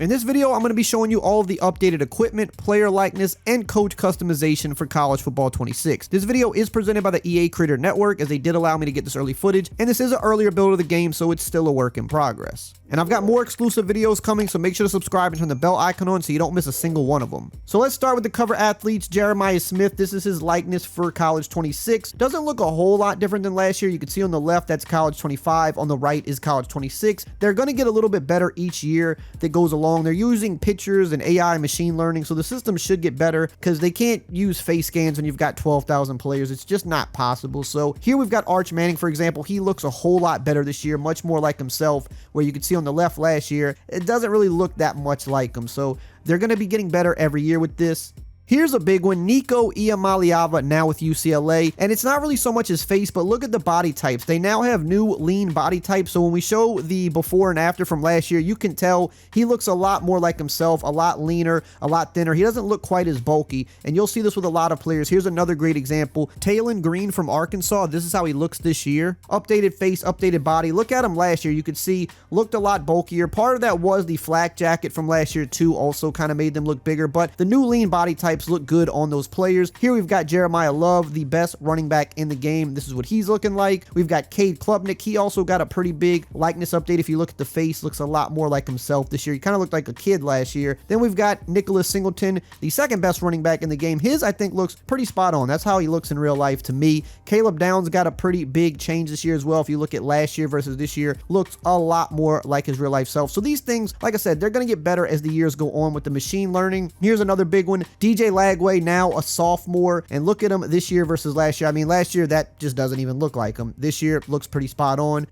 In this video, I'm going to be showing you all of the updated equipment, player likeness, and coach customization for College Football 26. This video is presented by the EA Creator Network, as they did allow me to get this early footage, and this is an earlier build of the game, so it's still a work in progress. And I've got more exclusive videos coming, so make sure to subscribe and turn the bell icon on so you don't miss a single one of them. So let's start with the cover athletes. Jeremiah Smith, this is his likeness for College 26. Doesn't look a whole lot different than last year. You can see on the left, that's College 25. On the right is College 26. They're going to get a little bit better each year that goes along. They're using pictures and AI machine learning, so the system should get better because they can't use face scans when you've got 12,000 players. It's just not possible. So here we've got Arch Manning, for example. He looks a whole lot better this year, much more like himself, where you can see on the left last year, it doesn't really look that much like him. So they're going to be getting better every year with this. Here's a big one, Nico Iamaleava, now with UCLA, and it's not really so much his face, but look at the body types. They now have new lean body types, so when we show the before and after from last year, you can tell he looks a lot more like himself, a lot leaner, a lot thinner. He doesn't look quite as bulky, and you'll see this with a lot of players. Here's another great example, Talon Green from Arkansas. This is how he looks this year. Updated face, updated body. Look at him last year. You could see looked a lot bulkier. Part of that was the flak jacket from last year too, also kind of made them look bigger, but the new lean body types look good on those players. Here we've got Jeremiah Love, the best running back in the game. This is what he's looking like. We've got Cade Klubnik. He also got a pretty big likeness update. If you look at the face, looks a lot more like himself this year. He kind of looked like a kid last year. Then we've got Nicholas Singleton, the second best running back in the game. His, I think, looks pretty spot on. That's how he looks in real life to me. Caleb Downs got a pretty big change this year as well. If you look at last year versus this year, looks a lot more like his real life self. So these things, like I said, they're going to get better as the years go on with the machine learning. Here's another big one, DJ Lagway, now a sophomore, and look at him this year versus last year. I mean, last year that just doesn't even look like him. This year looks pretty spot on.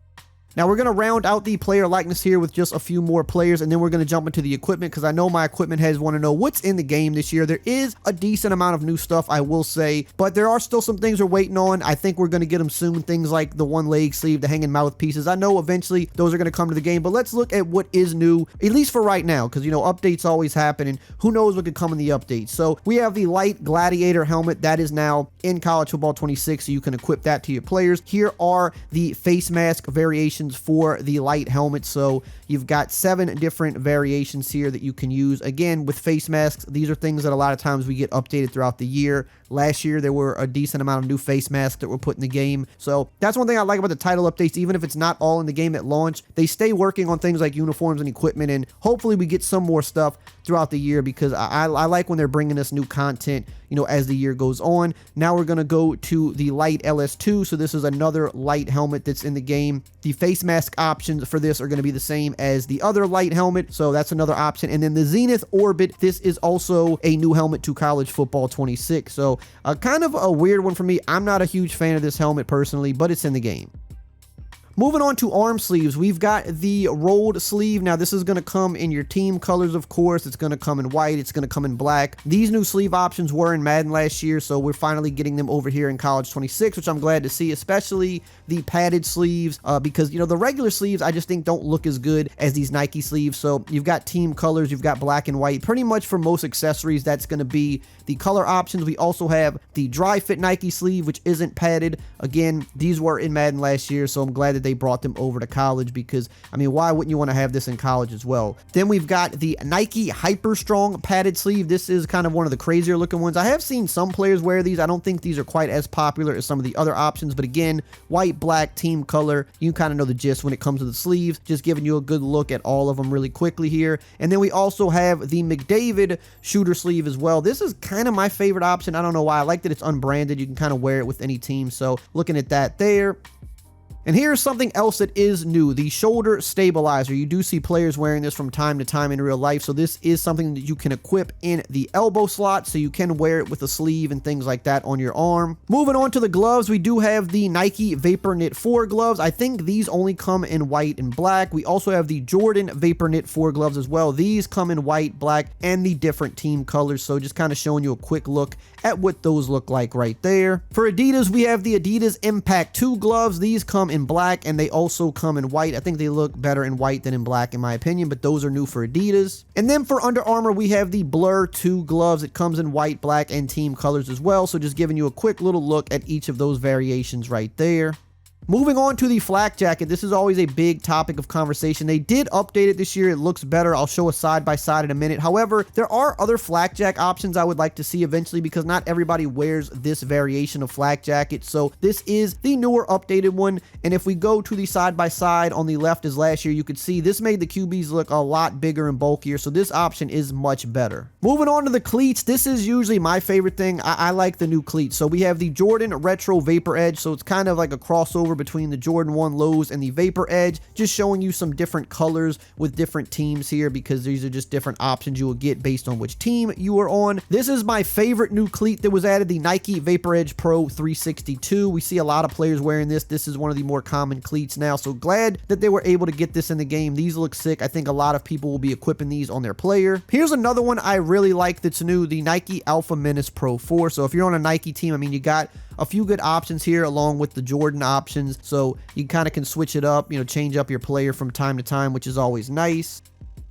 Now we're going to round out the player likeness here with just a few more players, and then we're going to jump into the equipment because I know my equipment heads want to know what's in the game this year. There is a decent amount of new stuff, I will say, but there are still some things we're waiting on. I think we're going to get them soon. Things like the one leg sleeve, the hanging mouthpieces. I know eventually those are going to come to the game, but let's look at what is new, at least for right now, because, you know, updates always happen, and who knows what could come in the updates. So we have the light gladiator helmet that is now in College Football 26, so you can equip that to your players. Here are the face mask variations for the light helmet. So you've got 7 different variations here that you can use. Again, with face masks, these are things that a lot of times we get updated throughout the year. Last year, there were a decent amount of new face masks that were put in the game. So that's one thing I like about the title updates. Even if it's not all in the game at launch, they stay working on things like uniforms and equipment, and hopefully we get some more stuff throughout the year, because I like when they're bringing us new content, you know, as the year goes on. Now we're going to go to the light LS2. So this is another light helmet that's in the game. The face mask options for this are going to be the same as the other light helmet, so that's another option. And then the Zenith Orbit, this is also a new helmet to College Football 26. So kind of a weird one for me. I'm not a huge fan of this helmet personally, but it's in the game. Moving on to arm sleeves, we've got the rolled sleeve. Now this is going to come in your team colors, of course. It's going to come in white. It's going to come in black. These new sleeve options were in Madden last year, so we're finally getting them over here in College 26, which I'm glad to see, especially the padded sleeves, because, you know, the regular sleeves I just think don't look as good as these Nike sleeves. So you've got team colors, you've got black and white. Pretty much for most accessories, that's going to be the color options. We also have the dry fit Nike sleeve, which isn't padded. Again, these were in Madden last year, so I'm glad that they brought them over to college, because, I mean, why wouldn't you want to have this in college as well? Then we've got the Nike Hyper Strong padded sleeve. This is kind of one of the crazier looking ones. I have seen some players wear these. I don't think these are quite as popular as some of the other options, but again, white, black, team color. You kind of know the gist when it comes to the sleeves. Just giving you a good look at all of them really quickly here. And then we also have the McDavid shooter sleeve as well. This is kind of my favorite option. I don't know why. I like that it's unbranded. You can kind of wear it with any team. So looking at that there. And here's something else that is new, the shoulder stabilizer. You do see players wearing this from time to time in real life, so this is something that you can equip in the elbow slot, so you can wear it with a sleeve and things like that on your arm. Moving on to the gloves, we do have the Nike Vapor Knit 4 gloves. I think these only come in white and black. We also have the Jordan Vapor Knit 4 gloves as well. These come in white, black, and the different team colors, so just kind of showing you a quick look at what those look like right there. For Adidas, we have the Adidas Impact 2 gloves. These come in black and they also come in white. I think they look better in white than in black in my opinion, but those are new for Adidas. And then for Under Armour, we have the Blur 2 gloves. It comes in white, black, and team colors as well. So just giving you a quick little look at each of those variations right there. Moving on to the flak jacket, this is always a big topic of conversation. They did update it this year. It looks better. I'll show a side by side in a minute. However, there are other flak jack options I would like to see eventually because not everybody wears this variation of flak jacket. So this is the newer updated one. And if we go to the side by side on the left as last year, you could see this made the QBs look a lot bigger and bulkier. So this option is much better. Moving on to the cleats, this is usually my favorite thing. I like the new cleats. So we have the Jordan Retro Vapor Edge. So it's kind of like a crossover between the Jordan 1 lows and the Vapor Edge, just showing you some different colors with different teams here because these are just different options you will get based on which team you are on. This is my favorite new cleat that was added, the Nike Vapor Edge Pro 362. We see a lot of players wearing this. This is one of the more common cleats now, so glad that they were able to get this in the game. These look sick. I think a lot of people will be equipping these on their player. Here's another one I really like that's new, the Nike Alpha Menace Pro 4. So if you're on a Nike team, I mean, you got a few good options here along with the Jordan options, so you kind of can switch it up, change up your player from time to time, which is always nice.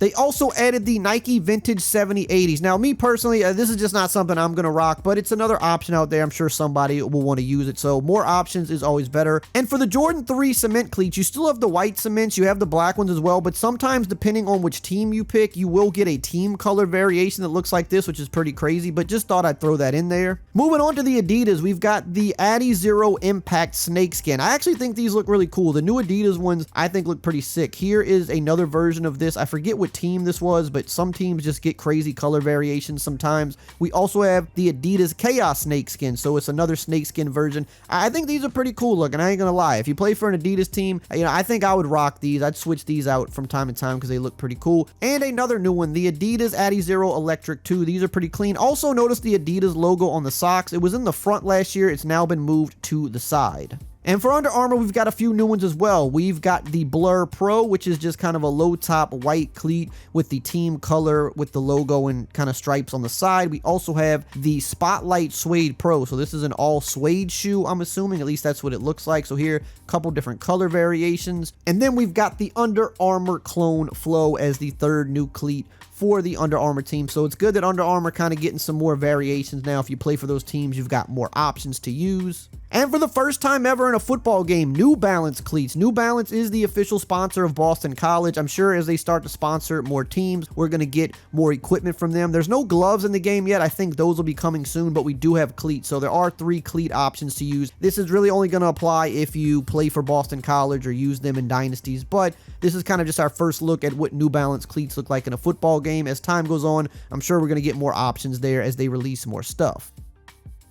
They also added the Nike Vintage 7080s. Now, me personally, this is just not something I'm going to rock, but it's another option out there. I'm sure somebody will want to use it, so more options is always better. And for the Jordan 3 cement cleats, you still have the white cements, you have the black ones as well, but sometimes depending on which team you pick, you will get a team color variation that looks like this, which is pretty crazy, but just thought I'd throw that in there. Moving on to the Adidas, we've got the Adi Zero Impact Snakeskin. I actually think these look really cool. The new Adidas ones, I think, look pretty sick. Here is another version of this. I forget what team this was, but some teams just get crazy color variations sometimes. We also have the Adidas Chaos Snakeskin, so it's another snakeskin version. I think these are pretty cool looking. I ain't gonna lie. If you play for an Adidas team, I think I would rock these. I'd switch these out from time to time because they look pretty cool. And another new one, the Adidas Adi Zero Electric 2. These are pretty clean. Also notice the Adidas logo on the socks. It was in the front last year. It's now been moved to the side. And for Under Armour, we've got a few new ones as well. We've got the Blur Pro, which is just kind of a low top white cleat with the team color with the logo and kind of stripes on the side. We also have the Spotlight Suede Pro. So this is an all suede shoe, I'm assuming. At least that's what it looks like. So here, a couple different color variations. And then we've got the Under Armour Clone Flow as the third new cleat for the Under Armour team. So it's good that Under Armour kind of getting some more variations now. If you play for those teams, you've got more options to use. And for the first time ever in a football game, New Balance cleats. New Balance is the official sponsor of Boston College. I'm sure as they start to sponsor more teams, we're going to get more equipment from them. There's no gloves in the game yet. I think those will be coming soon, but we do have cleats. So there are 3 cleat options to use. This is really only going to apply if you play for Boston College or use them in dynasties, but this is kind of just our first look at what New Balance cleats look like in a football game. As time goes on, I'm sure we're going to get more options there as they release more stuff.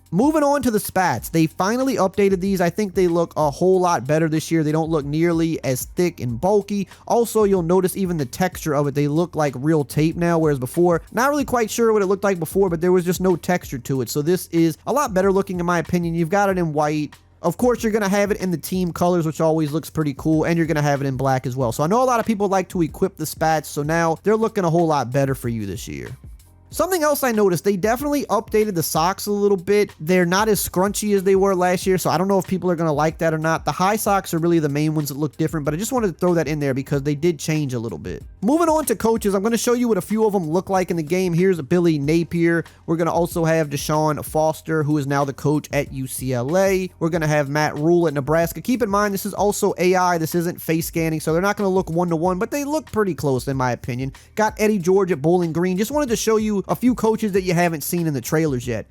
Moving on to the spats, they finally updated these. I think they look a whole lot better this year. They don't look nearly as thick and bulky. Also, you'll notice even the texture of it, they look like real tape now, whereas before, not really quite sure what it looked like before, but there was just no texture to it. So this is a lot better looking in my opinion. You've got it in white. Of course, you're going to have it in the team colors, which always looks pretty cool, and you're going to have it in black as well. So I know a lot of people like to equip the spats, so now they're looking a whole lot better for you this year. Something else I noticed, they definitely updated the socks a little bit. They're not as scrunchy as they were last year, so I don't know if people are going to like that or not. The high socks are really the main ones that look different, but I just wanted to throw that in there because they did change a little bit. Moving on to coaches, I'm going to show you what a few of them look like in the game. Here's Billy Napier. We're going to also have Deshaun Foster, who is now the coach at UCLA. We're going to have Matt Rule at Nebraska. Keep in mind, this is also AI. This isn't face scanning, so they're not going to look one-to-one, but they look pretty close in my opinion. Got Eddie George at Bowling Green. Just wanted to show you a few coaches that you haven't seen in the trailers yet.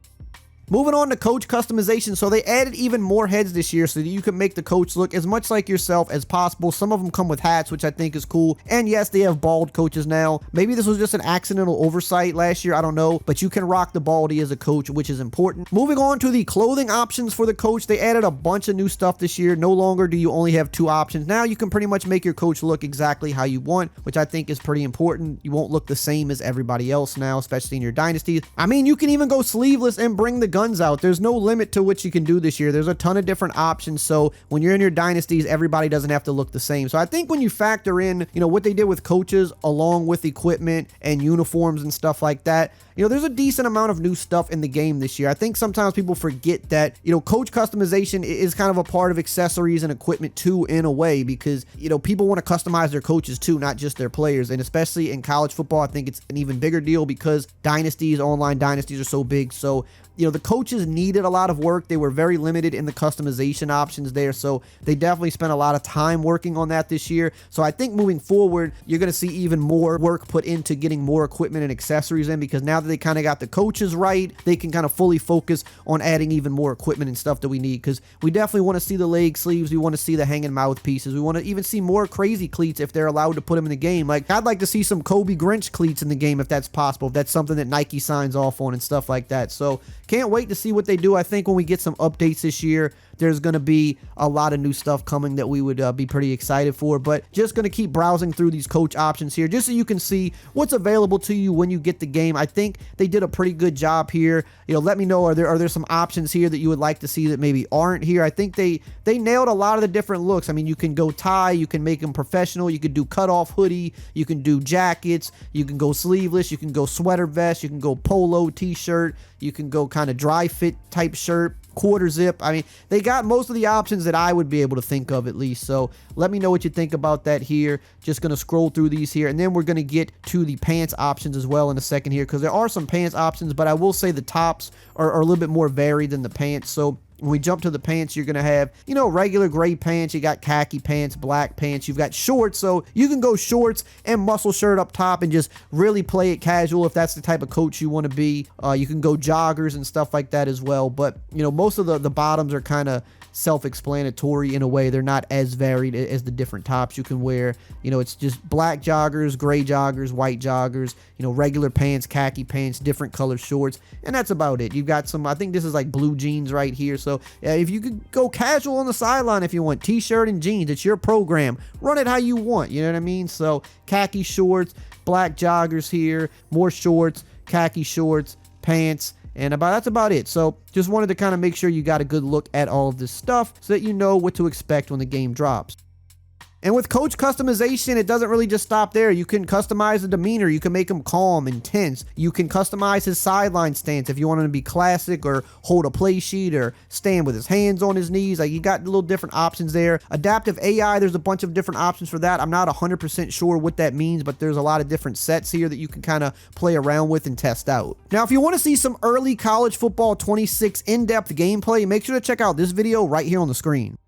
Moving on to coach customization, so they added even more heads this year so that you can make the coach look as much like yourself as possible. Some of them come with hats, which I think is cool, and yes, they have bald coaches now. Maybe this was just an accidental oversight last year, I don't know, but you can rock the baldy as a coach, which is important. Moving on to the clothing options for the coach, they added a bunch of new stuff this year. No longer do you only have 2 options. Now you can pretty much make your coach look exactly how you want, which I think is pretty important. You won't look the same as everybody else now, especially in your dynasties. I mean, you can even go sleeveless and bring the guns out. There's no limit to what you can do this year. There's a ton of different options, so when you're in your dynasties, everybody doesn't have to look the same. So I think when you factor in, what they did with coaches along with equipment and uniforms and stuff like that, there's a decent amount of new stuff in the game this year. I think sometimes people forget that, coach customization is kind of a part of accessories and equipment too, in a way, because, people want to customize their coaches too, not just their players. And especially in college football, I think it's an even bigger deal because dynasties, online dynasties are so big. So the coaches needed a lot of work. They were very limited in the customization options there, so they definitely spent a lot of time working on that this year. So I think moving forward, you're going to see even more work put into getting more equipment and accessories in, because now that they kind of got the coaches right, they can kind of fully focus on adding even more equipment and stuff that we need, because we definitely want to see the leg sleeves. We want to see the hanging mouthpieces. We want to even see more crazy cleats if they're allowed to put them in the game. Like, I'd like to see some Kobe Grinch cleats in the game if that's possible, if that's something that Nike signs off on and stuff like that. So can't wait to see what they do. I think when we get some updates this year, there's going to be a lot of new stuff coming that we would be pretty excited for. But just going to keep browsing through these coach options here just so you can see what's available to you when you get the game. I think they did a pretty good job here. Let me know, are there some options here that you would like to see that maybe aren't here? I think they nailed a lot of the different looks. I mean, you can go tie, you can make them professional, you can do cutoff hoodie, you can do jackets, you can go sleeveless, you can go sweater vest, you can go polo t-shirt, you can go kind of dry fit type shirt, quarter zip. I mean, they got most of the options that I would be able to think of, at least. So let me know what you think about that here. Just going to scroll through these here, and then we're going to get to the pants options as well in a second here, because there are some pants options, but I will say the tops are a little bit more varied than the pants. So when we jump to the pants, you're going to have, regular gray pants. You got khaki pants, black pants. You've got shorts. So you can go shorts and muscle shirt up top and just really play it casual if that's the type of coach you want to be. You can go joggers and stuff like that as well. But, most of the bottoms are kind of self-explanatory in a way. They're not as varied as the different tops you can wear. It's just black joggers, gray joggers, white joggers, regular pants, khaki pants, different color shorts, and that's about it. You've got some, I think this is like blue jeans right here. So if you could go casual on the sideline, if you want t-shirt and jeans, it's your program. Run it how you want. You know what I mean? So khaki shorts, black joggers here, more shorts, khaki shorts, pants, and that's about it. So just wanted to kind of make sure you got a good look at all of this stuff so that you know what to expect when the game drops. And with coach customization, it doesn't really just stop there. You can customize the demeanor. You can make him calm, intense. You can customize his sideline stance if you want him to be classic or hold a play sheet or stand with his hands on his knees. Like, you got little different options there. Adaptive AI, there's a bunch of different options for that. I'm not 100% sure what that means, but there's a lot of different sets here that you can kind of play around with and test out. Now, if you want to see some early college football 26 in-depth gameplay, make sure to check out this video right here on the screen.